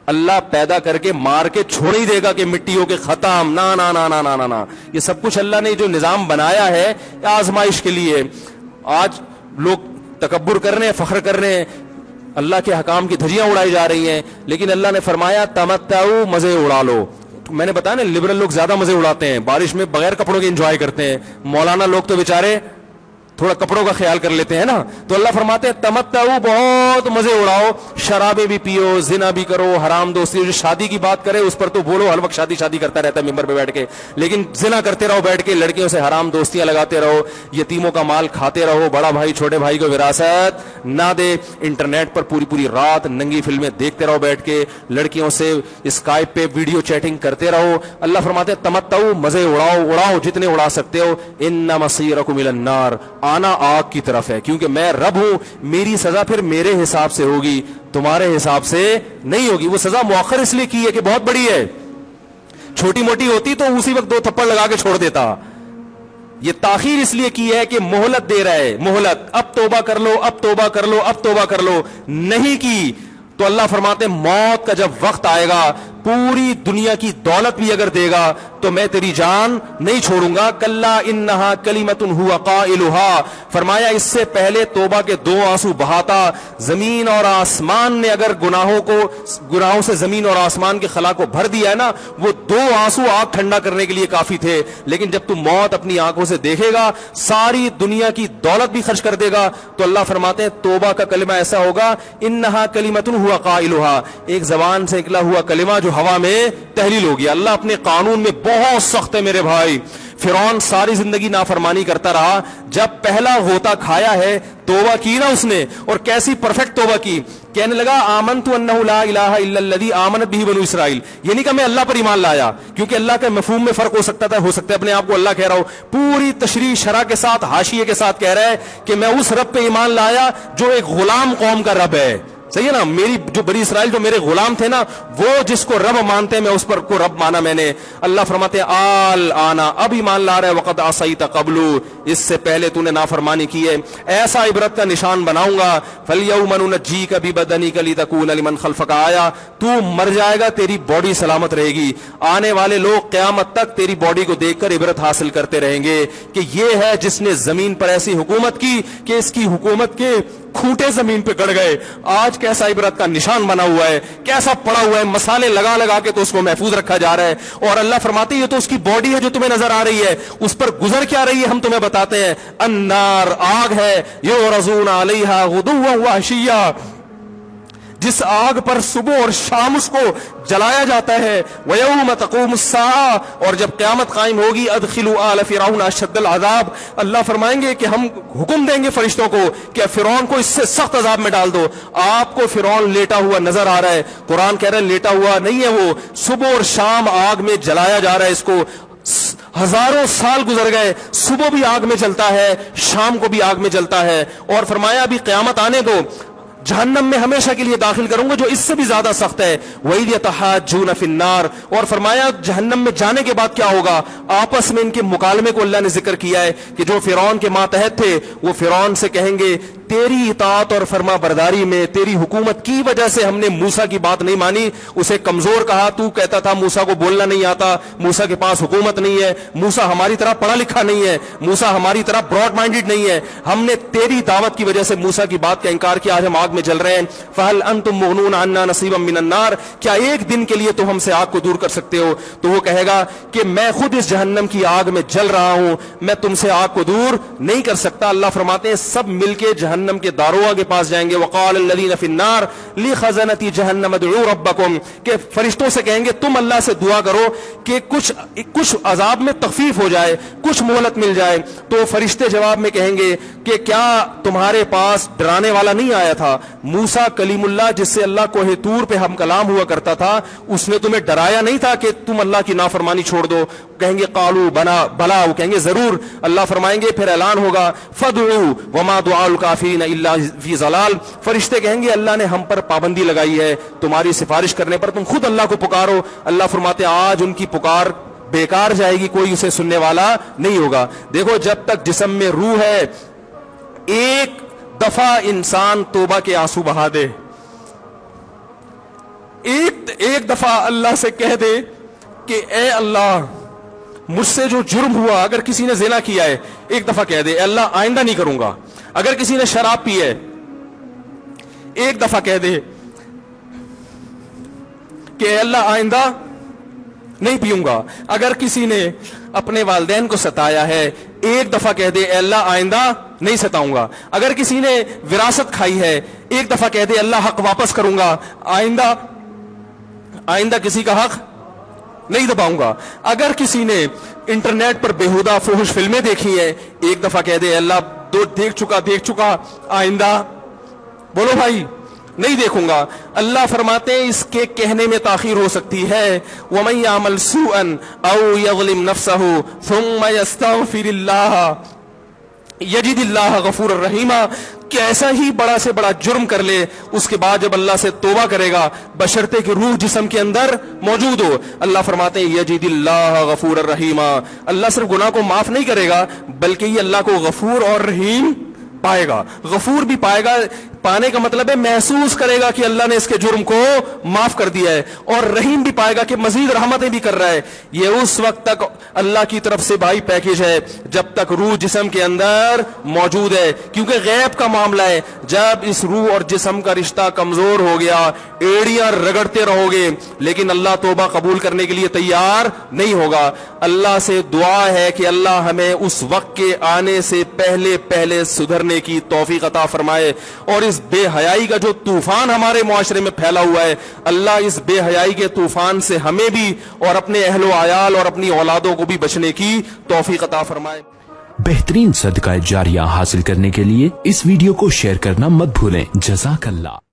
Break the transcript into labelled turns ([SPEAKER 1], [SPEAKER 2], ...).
[SPEAKER 1] اللہ پیدا کر کے مار کے چھوڑ ہی دے گا کہ مٹیوں کے ختم، نا نا نا نا نا نا نا. یہ سب کچھ اللہ نے جو نظام بنایا ہے آزمائش کے لیے. آج لوگ تکبر کر رہے ہیں، فخر کر رہے ہیں، اللہ کے حکام کی دھجیاں اڑائی جا رہی ہیں، لیکن اللہ نے فرمایا تمتعوا، مزے اڑا لو. میں نے بتایا نا لبرل لوگ زیادہ مزے اڑاتے ہیں، بارش میں بغیر کپڑوں کے انجوائے کرتے ہیں. مولانا لوگ تو بیچارے تھوڑا کپڑوں کا خیال کر لیتے ہیں نا. تو اللہ فرماتے ہیں تمتعوا، بہت مزے اڑاؤ، شرابیں بھی پیو، زنا بھی کرو، حرام دوستی. جو شادی کی بات کرے اس پر تو بولو ہر وقت شادی شادی کرتا رہتا ہے ممبر پہ بیٹھ کے، لیکن زنا کرتے رہو بیٹھ کے، لڑکیوں سے حرام دوستیاں لگاتے رہو، یتیموں کا مال کھاتے رہو، بڑا بھائی چھوٹے بھائی کو وراثت نہ دے، انٹرنیٹ پر پوری پوری رات ننگی فلمیں دیکھتے رہو بیٹھ کے، لڑکیوں سے اسکائپ پہ ویڈیو چیٹنگ کرتے رہو. اللہ فرماتے ہیں تمتعوا، مزے اڑاؤ جتنے اڑا سکتے ہو. ان مصیرکم الی النار، آنا آگ کی طرف ہے، کیونکہ میں رب ہوں، میری سزا پھر میرے حساب سے ہوگی، تمہارے حساب سے نہیں ہوگی. وہ سزا مؤخر اس لیے کی ہے کہ بہت بڑی ہے، چھوٹی موٹی ہوتی تو اسی وقت 2 تھپڑ لگا کے چھوڑ دیتا. یہ تاخیر اس لیے کی ہے کہ مہلت دے رہا ہے، مہلت، اب توبہ کر لو، اب توبہ کر لو، اب توبہ کر لو. نہیں کی تو اللہ فرماتے ہیں موت کا جب وقت آئے گا، پوری دنیا کی دولت بھی اگر دے گا تو میں تیری جان نہیں چھوڑوں گا. کلا انہا کلمۃ ہوا قائلھا، فرمایا اس سے پہلے توبہ کے 2 آنسو بہاتا. زمین اور آسمان نے اگر گناہوں سے زمین اور آسمان کے خلا کو بھر دیا ہے نا، وہ 2 آنسو آگ ٹھنڈا کرنے کے لیے کافی تھے. لیکن جب تم موت اپنی آنکھوں سے دیکھے گا، ساری دنیا کی دولت بھی خرچ کر دے گا، تو اللہ فرماتے ہیں توبہ کا کلمہ ایسا ہوگا، انہا کلمۃ ہوا قائلھا، ایک زبان سے نکلا ہوا کلمہ جو ہوا میں تحلیل ہو گیا. اللہ اپنے قانون میں بہت سخت ہے میرے بھائی. فرعون ساری زندگی نافرمانی کرتا رہا، جب پہلا غوطہ کھایا ہے توبہ کی نا اس نے، اور کیسی پرفیکٹ توبہ کی. کہنے لگا آمنت انہ لا الہ الا الذی آمنت بہ بنو اسرائیل. یہ نہیں کہ میں اللہ پر ایمان لایا، کیونکہ اللہ کے مفہوم میں فرق ہو سکتا ہے اپنے آپ کو اللہ کہہ رہا ہو. پوری تشریح شرح کے ساتھ، حاشیے کے ساتھ کہہ رہا ہے کہ میں اس رب پہ ایمان لایا جو ایک غلام قوم کا رب ہے. صحیح ہے نا، میری جو بنی اسرائیل جو میرے غلام تھے نا، وہ جس کو رب مانتے ہیں میں اس پر کو رب مانا میں نے. اللہ فرماتے ہیں آل آنا، اب ایمان لا رہا ہے، وقد عصیت قبل، اس سے پہلے تو نے نافرمانی کی ہے. ایسا عبرت کا نشان بناؤں گا. فالیوم ننجیک ببدنک لتکون لمن خلفک آیا، تو مر جائے گا تیری باڈی سلامت رہے گی، آنے والے لوگ قیامت تک تیری باڈی کو دیکھ کر عبرت حاصل کرتے رہیں گے کہ یہ ہے جس نے زمین پر ایسی حکومت کی کہ اس کی حکومت کے کھوٹے زمین پہ گڑ گئے. آج کیسا عبرت کا نشان بنا ہوا ہے، کیسا پڑا ہوا ہے، مسالے لگا لگا کے تو اس کو محفوظ رکھا جا رہا ہے. اور اللہ فرماتے ہیں یہ تو اس کی باڈی ہے جو تمہیں نظر آ رہی ہے، اس پر گزر کیا رہی ہے ہم تمہیں بتاتے ہیں. النار، آگ ہے، یعرضون علیہا غدوا وعشیا، جس آگ پر صبح اور شام اس کو جلایا جاتا ہے. وَيَوْمَ تَقُومُ السَّاعَةُ، اور جب قیامت قائم ہوگی، أَدْخِلُوا آلَ فِرْعَوْنَ أَشَدَّ الْعَذَابِ، اللہ فرمائیں گے کہ ہم حکم دیں گے فرشتوں کو کہ فرعون کو اس سے سخت عذاب میں ڈال دو. آپ کو فرعون لیٹا ہوا نظر آ رہا ہے، قرآن کہہ رہا ہے لیٹا ہوا نہیں ہے، وہ صبح اور شام آگ میں جلایا جا رہا ہے. اس کو ہزاروں سال گزر گئے، صبح بھی آگ میں جلتا ہے، شام کو بھی آگ میں جلتا ہے. اور فرمایا ابھی قیامت آنے دو، جہنم میں ہمیشہ کے لیے داخل کروں گا جو اس سے بھی زیادہ سخت ہے. وَإِذْ يَتَحَاجُّونَ فِي النَّارِ، اور فرمایا جہنم میں جانے کے بعد کیا ہوگا. آپس میں ان کے مکالمے کو اللہ نے ذکر کیا ہے کہ جو فرعون کے ماتحت تھے وہ فرعون سے کہیں گے تیری اطاعت اور فرما برداری میں، تیری حکومت کی وجہ سے ہم نے موسیٰ کی بات نہیں مانی، اسے کمزور کہا. تو کہتا تھا موسیٰ کو بولنا نہیں آتا، موسیٰ کے پاس حکومت نہیں ہے، موسیٰ ہماری طرح پڑھا لکھا نہیں ہے، موسیٰ ہماری طرح براڈ مائنڈڈ نہیں ہے. ہم نے تیری دعوت کی وجہ سے موسیٰ کی بات کا انکار کیا، آج ہم آگ میں جل رہے ہیں. فَهَلْ أَنْتُمْ مُغْنُونَ عَنَّا نَصِيبًا مِّنَ النَّارِ، کیا ایک دن کے لیے تو ہم سے آگ کو دور کر سکتے ہو. تو وہ کہے گا کہ میں خود اس جہنم کی آگ میں جل رہا ہوں، میں تم سے آگ کو دور نہیں کر سکتا. اللہ فرماتے ہیں سب مل کے جہنم کے داروغ کے پاس جائیں گے. وقال الذين في النار لخزنة جهنم ادعوا ربكم، کہ فرشتوں سے کہیں گے تم اللہ سے دعا کرو کہ کچھ عذاب میں تخفیف ہو جائے، کچھ مہلت مل جائے. تو فرشتے جواب میں کہیں گے کہ کیا تمہارے پاس ڈرانے والا نہیں آیا تھا؟ موسیٰ کلیم اللہ جس سے اللہ کوہ طور پہ ہم کلام ہوا کرتا تھا، اس نے تمہیں ڈرایا نہیں تھا کہ تم اللہ کی نافرمانی چھوڑ دو؟ کہیں گے قالوا بلا، وہ کہیں گے ضرور. اللہ فرمائیں گے پھر اعلان ہوگا فادعوا وما دعاء الکافرین الا فی ضلال، فرشتے کہیں گے اللہ نے ہم پر پابندی لگائی ہے تمہاری سفارش کرنے پر، تم خود اللہ کو پکارو. اللہ فرماتے آج ان کی پکار بیکار جائے گی، کوئی اسے سننے والا نہیں ہوگا. دیکھو جب تک جسم میں روح ہے، ایک دفعہ انسان توبہ کے آنسو بہا دے، ایک دفعہ اللہ سے کہہ دے کہ اے اللہ مجھ سے جو جرم ہوا، اگر کسی نے زنا کیا ہے ایک دفعہ کہہ دے اے اللہ آئندہ نہیں کروں گا. اگر کسی نے شراب پی ہے ایک دفعہ کہہ دے کہ اے اللہ آئندہ نہیں پیوں گا. اگر کسی نے اپنے والدین کو ستایا ہے ایک دفعہ کہہ دے اے اللہ آئندہ نہیں ستاؤں گا. اگر کسی نے وراثت کھائی ہے ایک دفعہ کہہ دے اللہ حق واپس کروں گا، آئندہ کسی کا حق نہیں دباؤں گا. اگر کسی نے انٹرنیٹ پر بیہودہ فحش فلمیں دیکھی ہیں ایک دفعہ کہہ دے اللہ دیکھ چکا آئندہ بولو بھائی نہیں دیکھوں گا. اللہ فرماتے ہیں اس کے کہنے میں تاخیر ہو سکتی ہے. وَمَن يَعْمَلْ سُوءًا أَوْ يَظْلِمْ نَفْسَهُ ثُمَّ يَسْتَغْفِرِ اللَّهَ یجد اللہ غفور الرحیم. کیسا ہی بڑا سے بڑا جرم کر لے اس کے بعد جب اللہ سے توبہ کرے گا بشرطے کہ روح جسم کے اندر موجود ہو، اللہ فرماتے ہیں یجد اللہ غفور الرحیم. اللہ صرف گناہ کو معاف نہیں کرے گا بلکہ یہ اللہ کو غفور اور رحیم پائے گا. غفور بھی پائے گا، پانے کا مطلب ہے محسوس کرے گا کہ اللہ نے اس کے جرم کو معاف کر دیا ہے، اور رحیم بھی پائے گا کہ مزید رحمتیں بھی کر رہا ہے. یہ اس وقت تک اللہ کی طرف سے بھائی پیکیج ہے جب تک روح جسم کے اندر موجود ہے، کیونکہ غیب کا معاملہ ہے. جب اس روح اور جسم کا رشتہ کمزور ہو گیا ایڑیاں رگڑتے رہو گے لیکن اللہ توبہ قبول کرنے کے لیے تیار نہیں ہوگا. اللہ سے دعا ہے کہ اللہ ہمیں اس وقت کے آنے سے پہلے سدھرنے کی توفیق عطا فرمائے، اور اس بے حیائی کا جو طوفان ہمارے معاشرے میں پھیلا ہوا ہے اللہ اس بے حیائی کے طوفان سے ہمیں بھی اور اپنے اہل و عیال اور اپنی اولادوں کو بھی بچنے کی توفیق عطا فرمائے.
[SPEAKER 2] بہترین صدقہ جاریہ حاصل کرنے کے لیے اس ویڈیو کو شیئر کرنا مت بھولیں. جزاک اللہ.